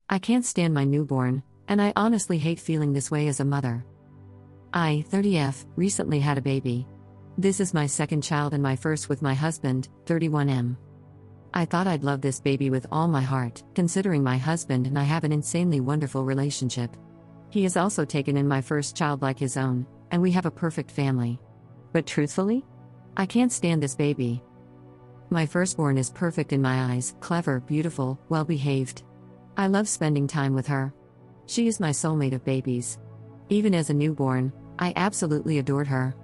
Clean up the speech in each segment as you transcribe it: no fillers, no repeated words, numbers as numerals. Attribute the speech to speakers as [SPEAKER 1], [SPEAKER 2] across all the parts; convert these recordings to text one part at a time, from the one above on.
[SPEAKER 1] I can't stand my newborn, and I honestly hate feeling this way as a mother. I, 30F, recently had a baby. This is my second child and my first with my husband, 31M. I thought I'd love this baby with all my heart, considering my husband and I have an insanely wonderful relationship. He has also taken in my first child like his own, and we have a perfect family. But truthfully, I can't stand this baby. My firstborn is perfect in my eyes, clever, beautiful, well-behaved. I love spending time with her. She is my soulmate of babies. Even as a newborn, I absolutely adored her.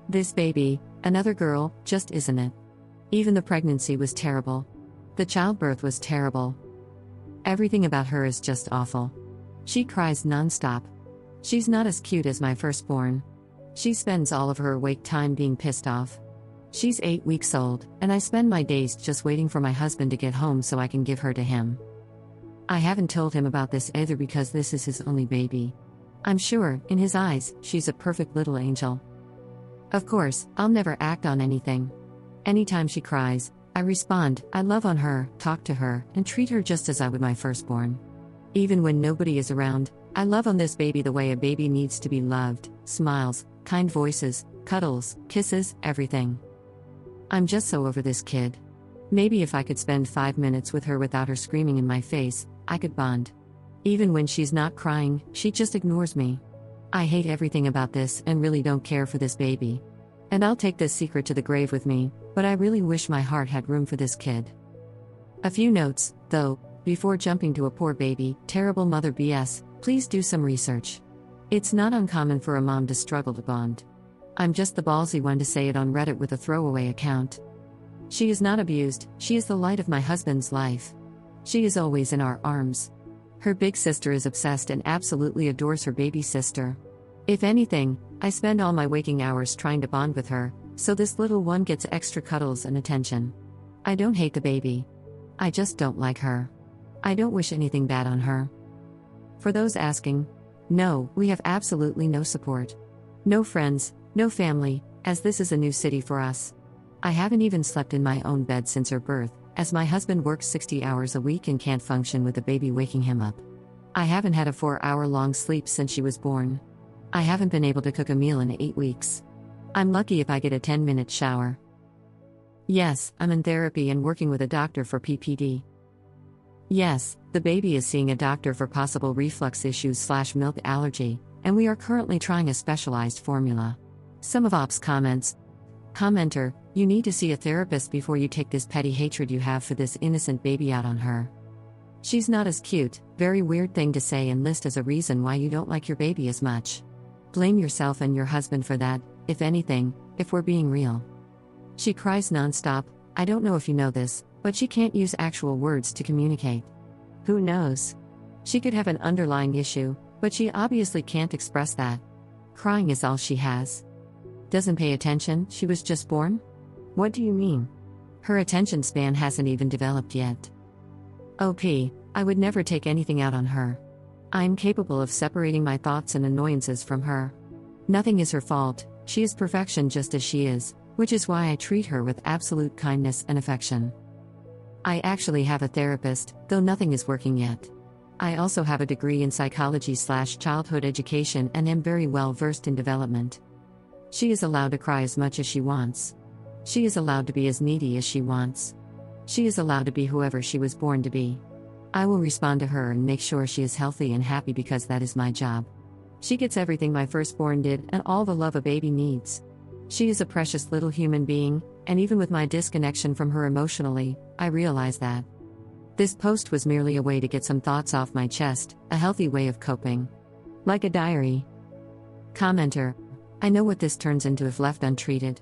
[SPEAKER 1] This baby, another girl, just isn't it. Even the pregnancy was terrible. The childbirth was terrible. Everything about her is just awful. She cries non-stop. She's not as cute as my firstborn. She spends all of her awake time being pissed off. She's 8 weeks old, and I spend my days just waiting for my husband to get home so I can give her to him. I haven't told him about this either because this is his only baby. I'm sure, in his eyes, she's a perfect little angel. Of course, I'll never act on anything. Anytime she cries, I respond, I love on her, talk to her, and treat her just as I would my firstborn. Even when nobody is around, I love on this baby the way a baby needs to be loved: smiles, kind voices, cuddles, kisses, everything. I'm just so over this kid. Maybe if I could spend 5 minutes with her without her screaming in my face, I could bond. Even when she's not crying, she just ignores me. I hate everything about this and really don't care for this baby. And I'll take this secret to the grave with me, but I really wish my heart had room for this kid. A few notes, though, before jumping to a poor baby, terrible mother BS, please do some research. It's not uncommon for a mom to struggle to bond. I'm just the ballsy one to say it on Reddit with a throwaway account. She is not abused, she is the light of my husband's life. She is always in our arms. Her big sister is obsessed and absolutely adores her baby sister. If anything, I spend all my waking hours trying to bond with her, so this little one gets extra cuddles and attention. I don't hate the baby. I just don't like her. I don't wish anything bad on her. For those asking, no, we have absolutely no support. No friends, no family, as this is a new city for us. I haven't even slept in my own bed since her birth, as my husband works 60 hours a week and can't function with the baby waking him up. I haven't had a 4-hour-long sleep since she was born. I haven't been able to cook a meal in 8 weeks. I'm lucky if I get a 10-minute shower. Yes, I'm in therapy and working with a doctor for PPD. Yes, the baby is seeing a doctor for possible reflux issues/milk allergy, and we are currently trying a specialized formula. Some of Op's comments. Commenter, you need to see a therapist before you take this petty hatred you have for this innocent baby out on her. She's not as cute, very weird thing to say and list as a reason why you don't like your baby as much. Blame yourself and your husband for that, if anything, if we're being real. She cries non-stop. I don't know if you know this, but she can't use actual words to communicate. Who knows? She could have an underlying issue, but she obviously can't express that. Crying is all she has. Doesn't pay attention, she was just born? What do you mean? Her attention span hasn't even developed yet. OP, I would never take anything out on her. I am capable of separating my thoughts and annoyances from her. Nothing is her fault, she is perfection just as she is, which is why I treat her with absolute kindness and affection. I actually have a therapist, though nothing is working yet. I also have a degree in psychology/childhood education and am very well versed in development. She is allowed to cry as much as she wants. She is allowed to be as needy as she wants. She is allowed to be whoever she was born to be. I will respond to her and make sure she is healthy and happy because that is my job. She gets everything my firstborn did and all the love a baby needs. She is a precious little human being, and even with my disconnection from her emotionally, I realize that. This post was merely a way to get some thoughts off my chest, a healthy way of coping. Like a diary. Commenter, I know what this turns into if left untreated.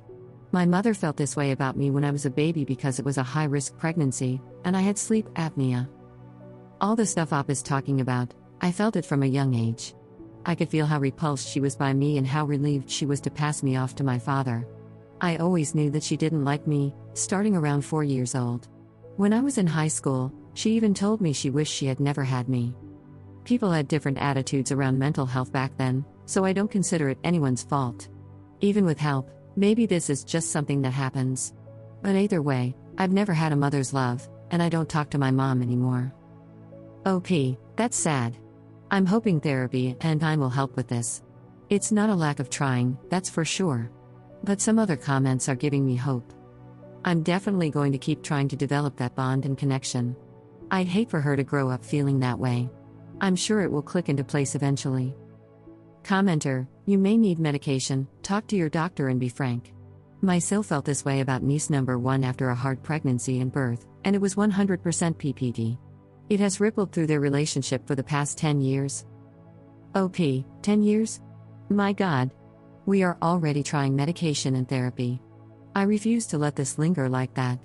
[SPEAKER 1] My mother felt this way about me when I was a baby because it was a high-risk pregnancy, and I had sleep apnea. All the stuff Op is talking about, I felt it from a young age. I could feel how repulsed she was by me and how relieved she was to pass me off to my father. I always knew that she didn't like me, starting around 4 years old. When I was in high school, she even told me she wished she had never had me. People had different attitudes around mental health back then, so I don't consider it anyone's fault. Even with help, maybe this is just something that happens. But either way, I've never had a mother's love, and I don't talk to my mom anymore. OP, that's sad. I'm hoping therapy and time will help with this. It's not a lack of trying, that's for sure. But some other comments are giving me hope. I'm definitely going to keep trying to develop that bond and connection. I'd hate for her to grow up feeling that way. I'm sure it will click into place eventually. Commenter, you may need medication, talk to your doctor and be frank. My sil felt this way about niece number 1 after a hard pregnancy and birth, and it was 100% PPD. It has rippled through their relationship for the past 10 years. OP, 10 years? My God. We are already trying medication and therapy. I refuse to let this linger like that.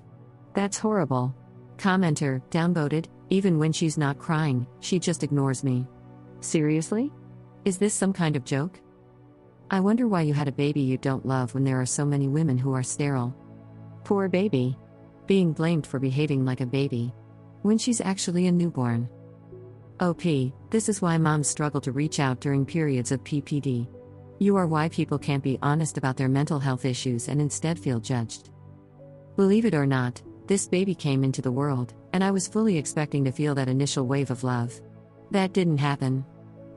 [SPEAKER 1] That's horrible. Commenter, downvoted, even when she's not crying, she just ignores me. Seriously? Is this some kind of joke? I wonder why you had a baby you don't love when there are so many women who are sterile. Poor baby. Being blamed for behaving like a baby. When she's actually a newborn. OP, this is why moms struggle to reach out during periods of PPD. You are why people can't be honest about their mental health issues and instead feel judged. Believe it or not, this baby came into the world, and I was fully expecting to feel that initial wave of love. That didn't happen.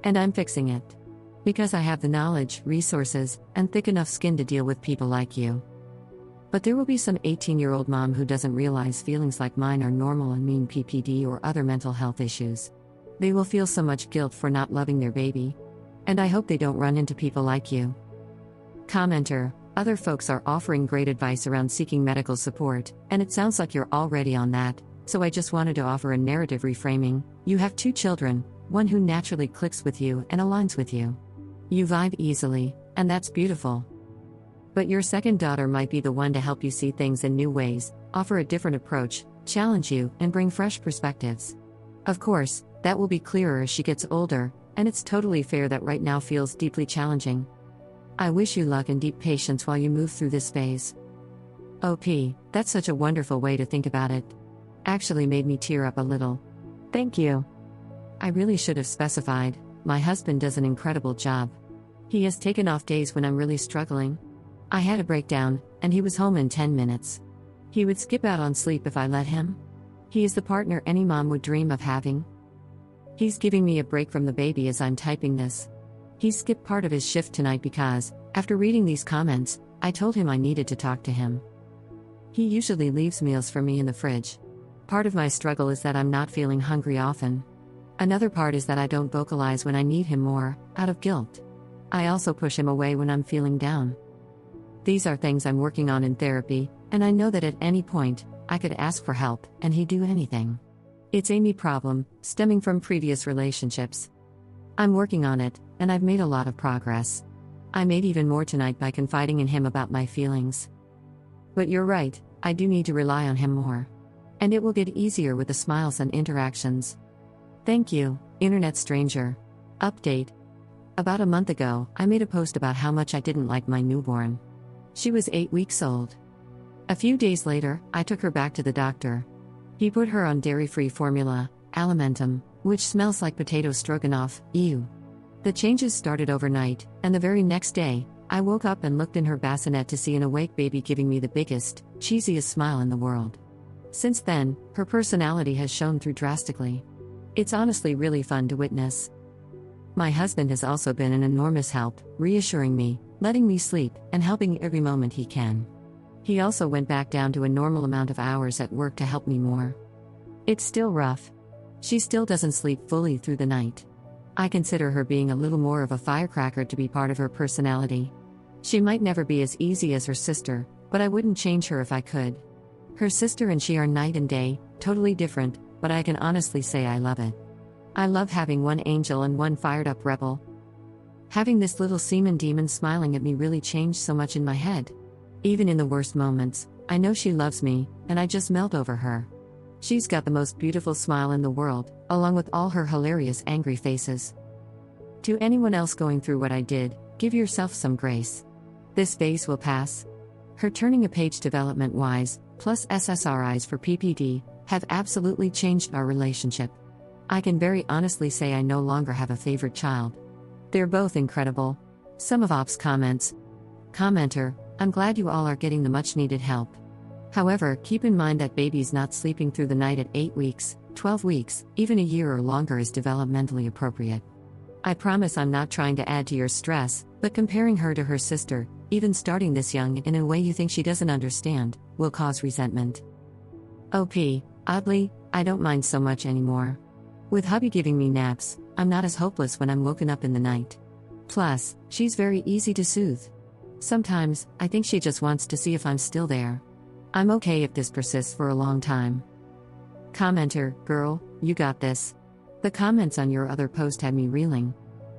[SPEAKER 1] And I'm fixing it. Because I have the knowledge, resources, and thick enough skin to deal with people like you. But there will be some 18-year-old mom who doesn't realize feelings like mine are normal and mean PPD or other mental health issues. They will feel so much guilt for not loving their baby. And I hope they don't run into people like you. Commenter, other folks are offering great advice around seeking medical support, and it sounds like you're already on that, so I just wanted to offer a narrative reframing. You have 2 children, one who naturally clicks with you and aligns with you. You vibe easily, and that's beautiful. But your second daughter might be the one to help you see things in new ways, offer a different approach, challenge you, and bring fresh perspectives. Of course, that will be clearer as she gets older, and it's totally fair that right now feels deeply challenging. I wish you luck and deep patience while you move through this phase. OP, that's such a wonderful way to think about it. Actually made me tear up a little. Thank you. I really should have specified, my husband does an incredible job. He has taken off days when I'm really struggling. I had a breakdown, and he was home in 10 minutes. He would skip out on sleep if I let him. He is the partner any mom would dream of having. He's giving me a break from the baby as I'm typing this. He skipped part of his shift tonight because, after reading these comments, I told him I needed to talk to him. He usually leaves meals for me in the fridge. Part of my struggle is that I'm not feeling hungry often. Another part is that I don't vocalize when I need him more, out of guilt. I also push him away when I'm feeling down. These are things I'm working on in therapy, and I know that at any point, I could ask for help, and he'd do anything. It's a me problem, stemming from previous relationships. I'm working on it, and I've made a lot of progress. I made even more tonight by confiding in him about my feelings. But you're right, I do need to rely on him more. And it will get easier with the smiles and interactions. Thank you, Internet Stranger. Update. About a month ago, I made a post about how much I didn't like my newborn. She was 8 weeks old. A few days later, I took her back to the doctor. He put her on dairy-free formula, Alimentum, which smells like potato stroganoff, ew. The changes started overnight, and the very next day, I woke up and looked in her bassinet to see an awake baby giving me the biggest, cheesiest smile in the world. Since then, her personality has shown through drastically. It's honestly really fun to witness. My husband has also been an enormous help, reassuring me, letting me sleep, and helping every moment he can. He also went back down to a normal amount of hours at work to help me more. It's still rough. She still doesn't sleep fully through the night. I consider her being a little more of a firecracker to be part of her personality. She might never be as easy as her sister, but I wouldn't change her if I could. Her sister and she are night and day, totally different, but I can honestly say I love it. I love having one angel and one fired-up rebel. Having this little semen demon smiling at me really changed so much in my head. Even in the worst moments, I know she loves me, and I just melt over her. She's got the most beautiful smile in the world, along with all her hilarious angry faces. To anyone else going through what I did, give yourself some grace. This phase will pass. Her turning a page development-wise, plus SSRIs for PPD, have absolutely changed our relationship. I can very honestly say I no longer have a favorite child. They're both incredible. Some of Op's comments. Commenter, I'm glad you all are getting the much-needed help. However, keep in mind that baby's not sleeping through the night at 8 weeks, 12 weeks, even a year or longer is developmentally appropriate. I promise I'm not trying to add to your stress, but comparing her to her sister, even starting this young in a way you think she doesn't understand, will cause resentment. OP, oddly, I don't mind so much anymore. With hubby giving me naps, I'm not as hopeless when I'm woken up in the night. Plus, she's very easy to soothe. Sometimes, I think she just wants to see if I'm still there. I'm okay if this persists for a long time. Commenter, girl, you got this. The comments on your other post had me reeling.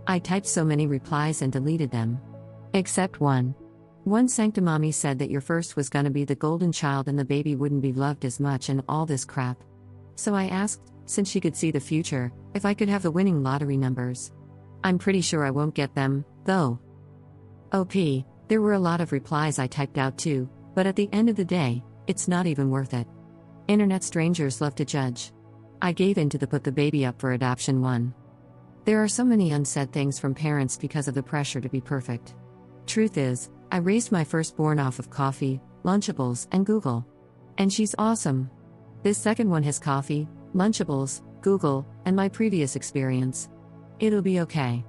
[SPEAKER 1] I typed so many replies and deleted them. Except one. One Sanctimommy said that your first was gonna be the golden child and the baby wouldn't be loved as much and all this crap. So I asked, since she could see the future, if I could have the winning lottery numbers. I'm pretty sure I won't get them, though. OP, there were a lot of replies I typed out too, but at the end of the day, it's not even worth it. Internet strangers love to judge. I gave in to the put the baby up for adoption one. There are so many unsaid things from parents because of the pressure to be perfect. Truth is, I raised my firstborn off of coffee, Lunchables, and Google. And she's awesome. This second one has coffee, Lunchables, Google, and my previous experience. It'll be okay.